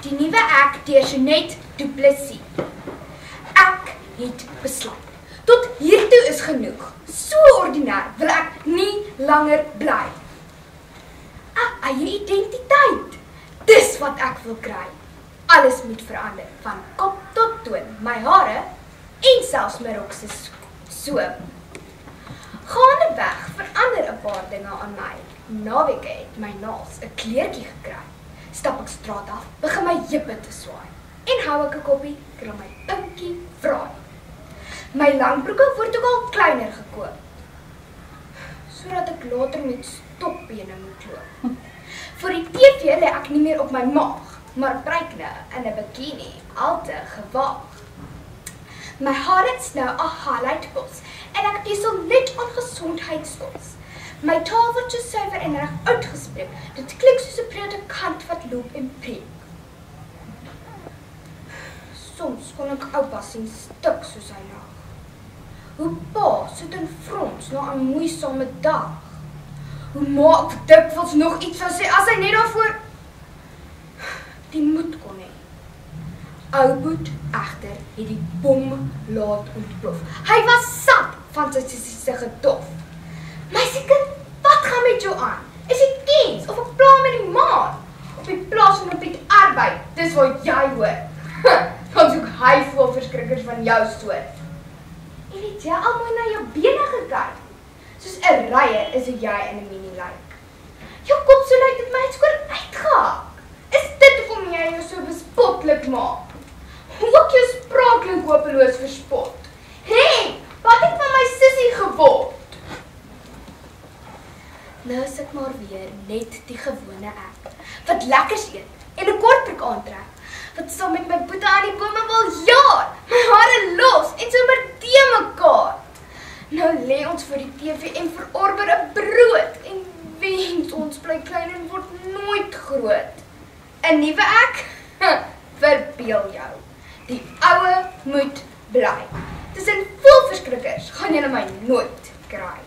Die nuwe ek deur Jeanette Du Plessis. Ek het besluit. Tot hiertoe is genoeg. So ordinair wil ek nie langer bly. 'n Eie identiteit. Dis wat ek wil kry. Alles moet verander, van kop tot toon, my hare en selfs my rok se so. Gaandeweg verander 'n paar dinge aan my. Naweke het my naels 'n kleurtjie gekry. Stap ek straat af, begin my heupe te swaai. En hou ek 'n koppie, kry my pinkie vraai. My langbroeke word ook al kleiner gekoop, sodat ek later met stopbene moet loop. Vir die TV lê ek nie meer op my maag, maar breekne in 'n bikini, al te gewaag. My hare is nou 'n highlightbos en ek besel net aan gesondheidskos. My taal word so suiwer en reg uitgespreek. Dit klink soos 'n predikant wat loop en preek. Soms kon ek oupa sien stuk soos hy lag. Hoe pa sit in frons na 'n moeisame dag. Hoe ma ek dikwels nog iets sou sê as hy net daarvoor die moed kon hê. Ou Boet egter het die bom laat ontplof. Hy was sat van sy sissiese gedof. Meisiekind, wat gaan met jou aan? Is jy kies of 'n pla met die maan? Op die plaas en op die arbeid, dis wat jy hoor. Dan soek hy voelverskrikkers van jou soort. En het jy al mooi na jou bene gekyk? Soos 'n ryer is jy in 'n mini lyk. Jou kop so lyk dit my skoon uitgehak. Is dit hoekom jy jou so bespotlik maak? Ook jou spraak klink hopeloos verspot. Hey, wat het van my sussie geword? Nou is ek maar weer net die gewone ek, wat lekkers eet en 'n kortbroek aantrek, wat saam met my boete aan die bome wil jaar, my hare los en sommer te mekaar. Nou lê ons vir die TV en verorber 'n brood en wens ons bly klein en word nooit groot. 'n Nuwe ek? Verbeel jou. Die oue moet bly. Tussen voelverskrikkers gaan julle my nooit kry.